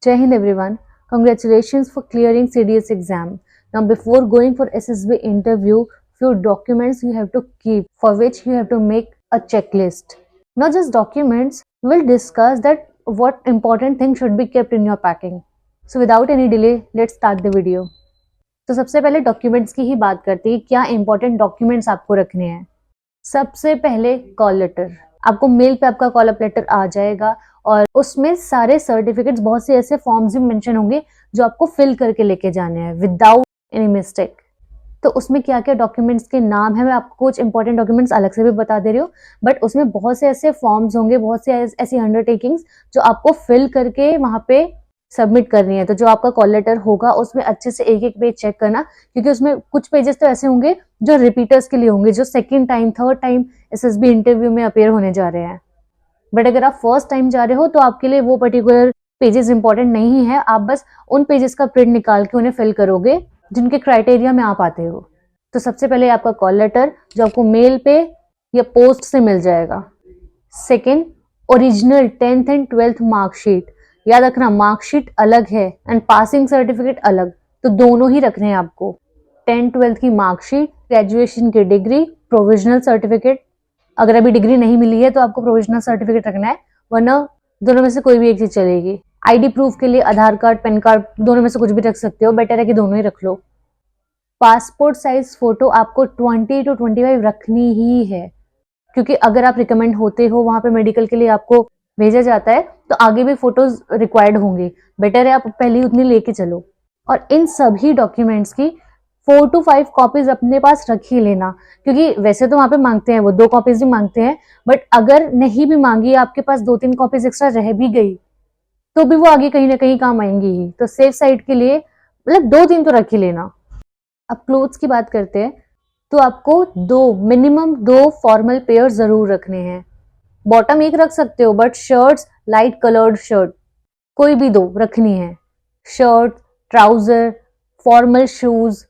Jai Hind everyone. Congratulations for clearing CDS exam. Now before going for SSB interview, few documents you have to keep, for which you have to make a checklist. Not just documents, we'll discuss that what important things should be kept in your packing. So without any delay, let's start the video. तो सबसे पहले documents की ही बात करते हैं, क्या important documents आपको रखने हैं। सबसे पहले कॉल लेटर, आपको मेल पे आपका कॉल अप लेटर आ जाएगा और उसमें सारे सर्टिफिकेट्स, बहुत से ऐसे फॉर्म्स भी मेंशन होंगे जो आपको फिल करके लेके जाने हैं विदाउट एनी मिस्टेक। तो उसमें क्या क्या डॉक्यूमेंट्स के नाम है, मैं आपको कुछ इंपॉर्टेंट डॉक्यूमेंट्स अलग से भी बता दे रही हूँ, बट उसमें बहुत से ऐसे फॉर्म्स होंगे, बहुत से ऐसी अंडरटेकिंग्स जो आपको फिल करके वहाँ पे सबमिट करनी है। तो जो आपका कॉल लेटर होगा उसमें अच्छे से एक एक पेज चेक करना, क्योंकि उसमें कुछ पेजेस तो ऐसे होंगे जो रिपीटर्स के लिए होंगे, जो second time third time SSB interview में अपेयर होने जा रहे हैं। बट अगर आप फर्स्ट टाइम जा रहे हो तो आपके लिए वो पर्टिकुलर पेजेस इंपॉर्टेंट नहीं है, आप बस उन पेजेस का प्रिंट निकाल के उन्हें फिल करोगे जिनके क्राइटेरिया में आप आते हो। तो सबसे पहले आपका कॉल लेटर जो आपको मेल पे या पोस्ट से मिल जाएगा। Second, original 10th and 12th marksheet. याद रखना, मार्कशीट अलग है एंड पासिंग सर्टिफिकेट अलग, तो दोनों ही रखने हैं आपको। 10th 12th की मार्कशीट, ग्रेजुएशन की डिग्री, प्रोविजनल सर्टिफिकेट। अगर अभी डिग्री नहीं मिली है तो आपको प्रोविजनल सर्टिफिकेट रखना है, वरना दोनों में से कोई भी एक चीज चलेगी। आईडी प्रूफ के लिए आधार कार्ड, पैन कार्ड, दोनों में से कुछ भी रख सकते हो, बेटर है कि दोनों ही रख लो। पासपोर्ट साइज फोटो आपको 20 to 25 रखनी ही है, क्योंकि अगर आप रिकमेंड होते हो वहां पे मेडिकल के लिए आपको भेजा जाता है तो आगे भी फोटोज रिक्वायर्ड होंगे, बेटर है आप पहले ही उतनी लेके चलो। और इन सभी डॉक्यूमेंट्स की 4 to 5 कॉपीज अपने पास रख ही लेना, क्योंकि वैसे तो वहां पे मांगते हैं, वो 2 कॉपीज भी मांगते हैं, बट अगर नहीं भी मांगी, आपके पास 2-3 कॉपीज एक्स्ट्रा रह भी गई तो भी वो आगे कहीं ना कहीं काम आएंगी ही। तो सेफ साइड के लिए मतलब 2-3 तो रख ही लेना। अब क्लोथ्स की बात करते हैं, तो आपको मिनिमम 2 फॉर्मल पेयर जरूर रखने हैं। बॉटम एक रख सकते हो, but shirts, light coloured shirt कोई भी 2 रखनी है। Shirt, trouser, formal shoes,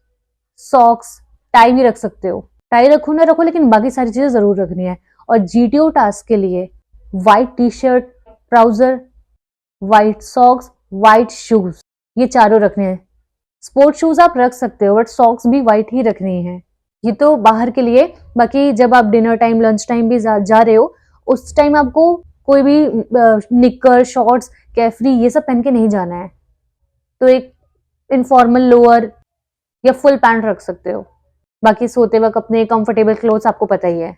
socks, tie भी रख सकते हो। टाई रखो ना रखो, लेकिन बाकी सारी चीजें जरूर रखनी है। और जीटीओ टास्क के लिए white T shirt, trouser, white socks, white shoes, ये चारों रखने हैं। स्पोर्ट शूज आप रख सकते हो, बट सॉक्स भी व्हाइट ही रखनी है। ये तो बाहर के लिए, बाकी जब आप डिनर टाइम, लंच टाइम भी जा रहे हो, उस टाइम आपको कोई भी निकर, शॉर्ट्स, कैफरी ये सब पहन के नहीं जाना है, तो एक इनफॉर्मल लोअर या फुल पैंट रख सकते हो। बाकी सोते वक्त अपने कंफर्टेबल क्लोथ्स आपको पता ही है।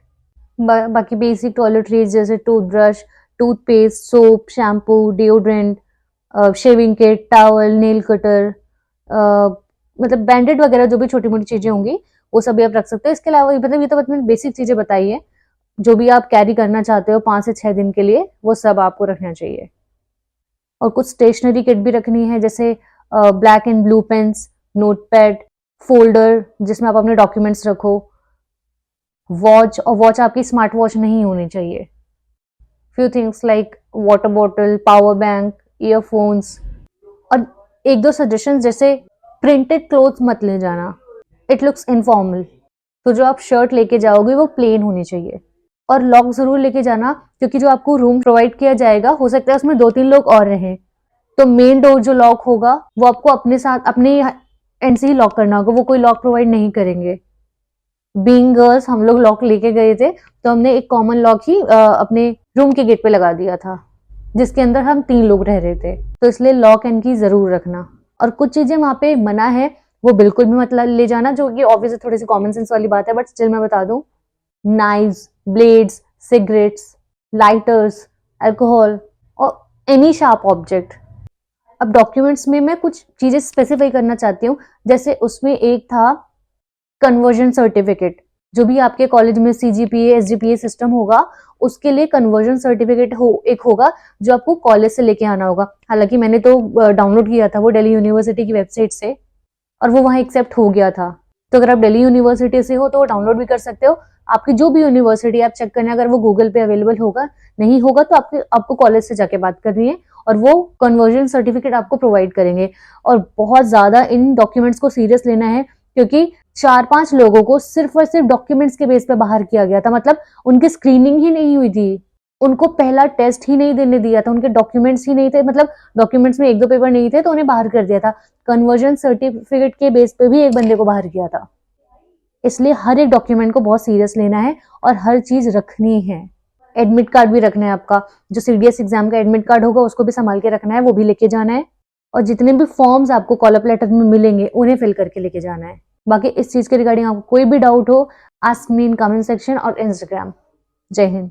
बाकी बेसिक टॉयलेटरीज जैसे toothbrush, toothpaste, soap, shampoo, deodorant, shaving kit, towel, nail cutter, मतलब बैंडेड वगैरह जो भी छोटी मोटी चीजें होंगी वो सभी आप रख सकते हो। इसके अलावा मतलब ये तो मैंने बेसिक चीजें बताई है, जो भी आप कैरी करना चाहते हो 5 से 6 दिन के लिए, वो सब आपको रखना चाहिए। और कुछ स्टेशनरी किट भी रखनी है, जैसे black and blue pens, notepad, folder जिसमें आप अपने डॉक्यूमेंट्स रखो, वॉच, और वॉच आपकी स्मार्ट वॉच नहीं होनी चाहिए। Few things like water bottle, power bank, earphones. और 1-2 सजेशन, जैसे प्रिंटेड क्लोथ्स मत ले जाना, इट लुक्स इनफॉर्मल। तो जो आप शर्ट लेके जाओगे वो प्लेन होनी चाहिए। और लॉक जरूर लेके जाना, क्योंकि जो आपको रूम प्रोवाइड किया जाएगा हो सकता है उसमें 2-3 लोग और रहें, तो मेन डोर जो लॉक होगा वो आपको अपने साथ, अपने एंड से ही लॉक करना होगा, वो कोई लॉक प्रोवाइड नहीं करेंगे। बीइंग गर्ल्स हम लोग लॉक लेके गए थे, तो हमने एक कॉमन लॉक ही अपने रूम के गेट पे लगा दिया था, जिसके अंदर हम 3 लोग रह रहे थे, तो इसलिए लॉक एंड की जरूर रखना। और कुछ चीजें वहां पे मना है, वो बिल्कुल भी मत ले जाना, जो कि ऑब्वियसली थोड़ी सी कॉमन सेंस वाली बात है, बट स्टिल मैं बता दूं। Knives, blades, cigarettes, lighters, alcohol और एनी शार्प ऑब्जेक्ट। अब डॉक्यूमेंट्स में मैं कुछ चीजें स्पेसिफाई करना चाहती हूँ, जैसे उसमें एक था कन्वर्जन सर्टिफिकेट। जो भी आपके कॉलेज में सीजीपीए, एसजीपीए सिस्टम होगा, उसके लिए कन्वर्जन सर्टिफिकेट एक होगा जो आपको कॉलेज से लेके आना होगा। हालांकि मैंने तो डाउनलोड किया था वो दिल्ली यूनिवर्सिटी की वेबसाइट से, और वो वहां एक्सेप्ट हो गया था। तो अगर आप दिल्ली यूनिवर्सिटी से हो तो डाउनलोड भी कर सकते हो। आपकी जो भी यूनिवर्सिटी आप चेक करना, अगर वो गूगल पे अवेलेबल होगा, नहीं होगा तो आपको कॉलेज से जाके बात करनी है, और वो कन्वर्जन सर्टिफिकेट आपको प्रोवाइड करेंगे। और बहुत ज्यादा इन डॉक्यूमेंट्स को सीरियस लेना है, क्योंकि 4-5 लोगों को सिर्फ और सिर्फ डॉक्यूमेंट्स के बेस पे बाहर किया गया था, मतलब उनकी स्क्रीनिंग ही नहीं हुई थी। उनको पहला टेस्ट ही नहीं देने दिया था, उनके डॉक्यूमेंट्स ही नहीं थे, मतलब डॉक्यूमेंट्स में 1-2 पेपर नहीं थे तो उन्हें बाहर कर दिया था। कन्वर्जन सर्टिफिकेट के बेस पे भी एक बंदे को बाहर किया था। इसलिए हर एक डॉक्यूमेंट को बहुत सीरियस लेना है और हर चीज रखनी है। एडमिट कार्ड भी रखना है आपका, जो सीडीएस एग्जाम का एडमिट कार्ड होगा उसको भी संभाल के रखना है, वो भी लेके जाना है। और जितने भी फॉर्म्स आपको कॉल अप लेटर में मिलेंगे उन्हें फिल करके लेके जाना है। बाकी इस चीज के रिगार्डिंग आपको कोई भी डाउट हो, ask me in comment section और इंस्टाग्राम। जय हिंद।